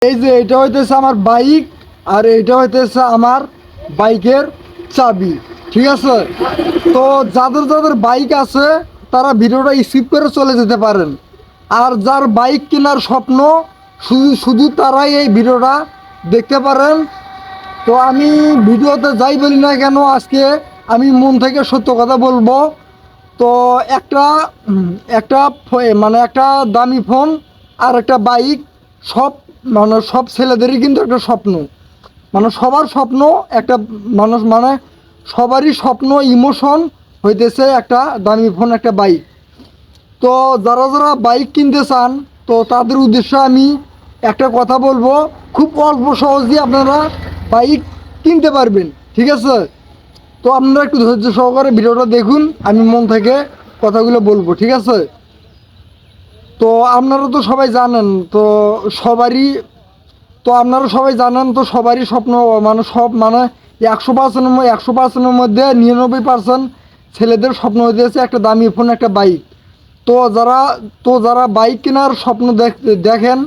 এই যে এটা হইতেছে আমার বাইক, আর এটা হইতেছে আমার বাইকের চাবি। ঠিক আছে, তো যাদের যাদের বাইক আছে তারা ভিডিওটা স্কিপ করে চলে যেতে পারেন। আর যার বাইক কেনার স্বপ্ন শুধু শুধু তারাই এই ভিডিওটা দেখতে পারেন। তো আমি ভিডিওতে যাই বলি না কেন, আজকে আমি মন থেকে সত্য কথা বলবো। তো একটা একটা মানে একটা দামি ফোন আর একটা বাইক, সব মানে সব ছেলেদেরই কিন্তু একটা স্বপ্ন, মানে সবার স্বপ্ন একটা মানুষ, মানে সবারই স্বপ্ন ইমোশন হইতেছে একটা দামি ফোন একটা বাইক। তো যারা যারা বাইক কিনতে চান, তো তাদের উদ্দেশ্যে আমি একটা কথা বলবো, খুব অল্প সহজেই আপনারা বাইক কিনতে পারবেন। ঠিক আছে, তো আপনারা একটু ধৈর্য সহকারে ভিডিওটা দেখুন, আমি মন থেকে কথাগুলো বলবো। ঠিক আছে, তো আপনারা তো সবাই জানেন, তো সবারই, তো আপনারা সবাই জানেন, তো সবারই স্বপ্ন, মানে সব মানে 100%-এর মধ্যে 99% ছেলেদের স্বপ্ন হইতেছে একটা দামি ফোন একটা বাইক। তো যারা বাইক কেনার স্বপ্ন দেখেন,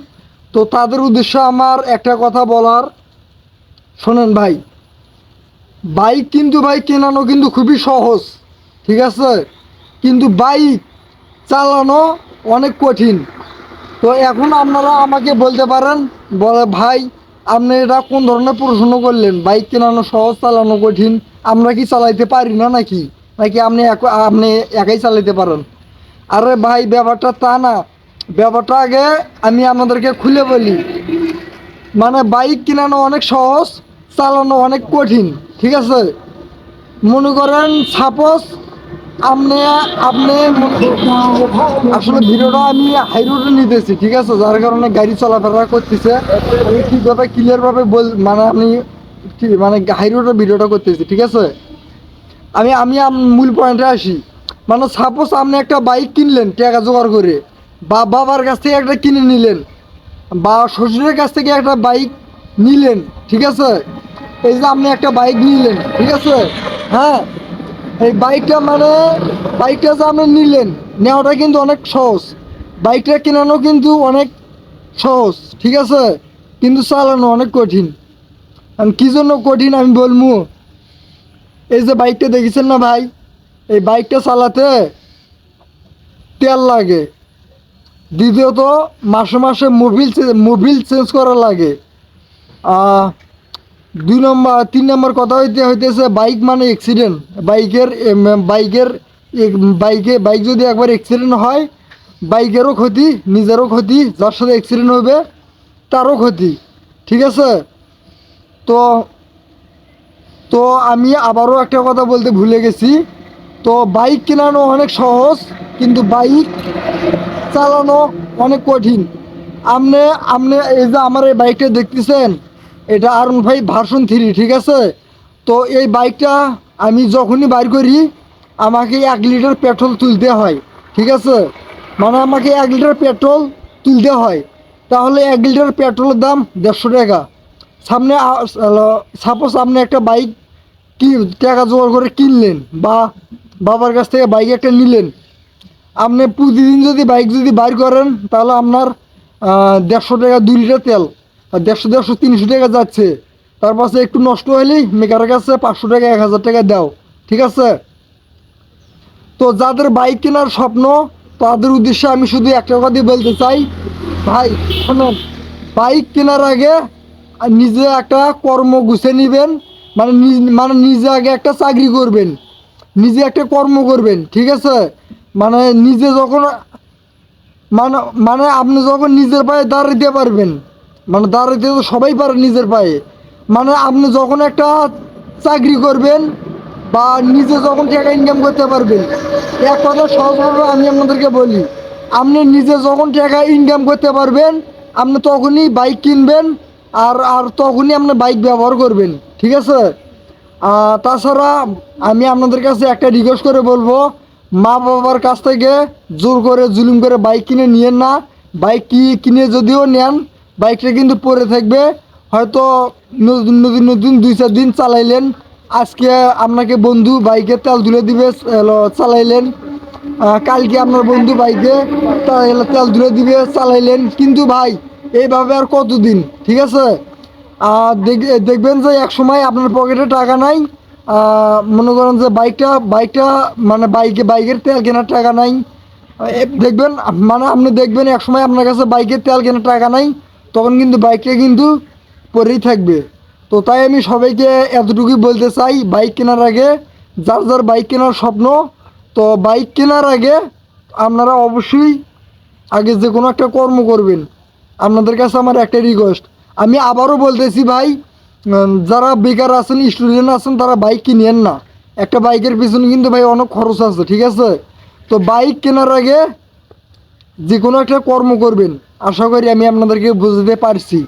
তো তাদের উদ্দেশ্যে আমার একটা কথা বলার, শোনেন ভাই, বাইক কিন্তু ভাই কেনানো কিন্তু খুবই সহজ। ঠিক আছে, কিন্তু বাইক চালানো অনেক কঠিন। তো এখন আপনারা আমাকে বলতে পারেন, বলে ভাই আপনি এটা কোন ধরনের প্রশ্ন করলেন, বাইক কেনানো সহজ চালানো কঠিন, আমরা কি চালাইতে পারি না নাকি, নাকি আপনি একাই চালাইতে পারেন? আরে ভাই ব্যাপারটা তা না, ব্যাপারটা আগে আমি আপনাদেরকে খুলে বলি। মানে বাইক কেনানো অনেক সহজ, চালানো অনেক কঠিন। ঠিক আছে, মনে করেন সাপোজ আপনি আপনি আসলে ভিডিওটা আমি হাই রোডে নিতেছি। ঠিক আছে, যার কারণে গাড়ি চলাফেরা করতেছে, আমি ঠিকভাবে ক্লিয়ারভাবে মানে আমি মানে হাই রোডের ভিডিওটা করতেছি। ঠিক আছে, আমি আমি মূল পয়েন্টে আসি। মানে সাপোজ আপনি একটা বাইক কিনলেন টাকা জোগাড় করে, বা বাবার কাছ থেকে একটা কিনে নিলেন, বা শ্বশুরের কাছ থেকে একটা বাইক নিলেন। ঠিক আছে, এই যে আপনি একটা বাইক নিলেন, ঠিক আছে, হ্যাঁ, এই বাইকটা মানে বাইকটা যে আপনি নিলেন, নেওয়াটা কিন্তু অনেক সহজ, বাইকটা কেনানো কিন্তু অনেক সহজ। ঠিক আছে, কিন্তু চালানো অনেক কঠিন। আর কী জন্য কঠিন আমি বলবো, এই যে বাইকটা দেখেছেন না ভাই, এই বাইকটা চালাতে তেল লাগে, দ্বিতীয়ত মাসে মাসে মোবিল চেঞ্জ করা লাগে। 3 নম্বর কথা হইতেছে বাইক মানে অ্যাক্সিডেন্ট। বাইকের বাইক যদি একবার অ্যাক্সিডেন্ট হয়, বাইকেরও ক্ষতি, নিজেরও ক্ষতি, যার সাথে অ্যাক্সিডেন্ট হবে তারও ক্ষতি। ঠিক আছে, তো তো আমি আবারও একটা কথা বলতে ভুলে গেছি। তো বাইক কেনানো অনেক সহজ, কিন্তু বাইক চালানো অনেক কঠিন। আপনি আপনি এই যে আমার এই বাইকটা দেখতেছেন, এটা R15 ভার্সন 3। ঠিক আছে, তো এই বাইকটা আমি যখনই বাইর করি আমাকে 1 লিটার পেট্রোল তুলতে হয়। ঠিক আছে, মানে আমাকে 1 লিটার পেট্রোল তুলতে হয়, তাহলে 1 লিটার পেট্রোলের দাম 150 টাকা। সামনে সাপোজ আপনি একটা বাইক কি টাকা জোগাড় করে কিনলেন, বা বাবার কাছ থেকে বাইক একটা নিলেন, আপনি প্রতিদিন যদি বাইক যদি বাইর করেন, তাহলে আপনার 150 টাকা 2 লিটার তেল, আর 150-300 টাকা যাচ্ছে। তার পাশে একটু নষ্ট হলেই মেকারের কাছে 500 টাকা 1000 টাকা দাও। ঠিক আছে, তো যাদের বাইক কেনার স্বপ্ন, তাদের উদ্দেশ্যে আমি শুধু একটা কথাই বলতে চাই, ভাই শোনেন, বাইক কেনার আগে নিজে একটা কর্ম গুছিয়ে নেবেন। মানে নিজে আগে একটা চাকরি করবেন, নিজে একটা কর্ম করবেন। ঠিক আছে, মানে নিজে যখন মানে মানে আপনি যখন নিজের পায়ে দাঁড়াতে পারবেন, মানে দাঁড়াতে তো সবাই পারে নিজের পায়ে, মানে আপনি যখন একটা চাকরি করবেন, বা নিজে যখন টাকা ইনকাম করতে পারবেন, এক কথা সহজভাবে আমি আপনাদেরকে বলি, আপনি নিজে যখন টাকা ইনকাম করতে পারবেন, আপনি তখনই বাইক কিনবেন, আর আর তখনই আপনি বাইক ব্যবহার করবেন। ঠিক আছে, তাছাড়া আমি আপনাদের কাছে একটা রিকোয়েস্ট করে বলবো, মা বাবার কাছ থেকে জোর করে জুলুম করে বাইক কিনে নিয়েন না। বাইক কিনে যদিও নেন, বাইকটা কিন্তু পড়ে থাকবে, হয়তো নতুন নতুন নতুন 2-4 দিন চালাইলেন, আজকে আপনাকে বন্ধু বাইকে তেল তুলে দিবে, চালাইলেন, কালকে আপনার বন্ধু বাইকে তেল তুলে দিবে, চালাইলেন, কিন্তু ভাই এইভাবে আর কতদিন, ঠিক আছে? আর দেখবেন যে এক সময় আপনার পকেটে টাকা নাই, মনে করেন যে বাইকটা মানে বাইকের তেল কেনার টাকা নাই। দেখবেন মানে আপনি দেখবেন এক সময় আপনার কাছে বাইকের তেল কেনার টাকা নাই, তখন কিন্তু বাইকটা কিন্তু পরেই থাকবে। তো তাই আমি সবাইকে এতটুকুই বলতে চাই, বাইক কেনার আগে, যার যার বাইক কেনার স্বপ্ন, তো বাইক কেনার আগে আপনারা অবশ্যই আগে যে কোনো একটা কর্ম করবেন। আপনাদের কাছে আমার একটা রিকোয়েস্ট, আমি আবারও বলতেছি ভাই, যারা বেকার আছেন, স্টুডেন্ট আছেন, তারা বাইক কিনেন না। একটা বাইকের পিছনে কিন্তু ভাই অনেক খরচ আছে, ঠিক আছে? তো বাইক কেনার আগে যে কোনো একটা কর্ম করবেন, আশা করি আমি আপনাদেরকে বুঝতে পারছি।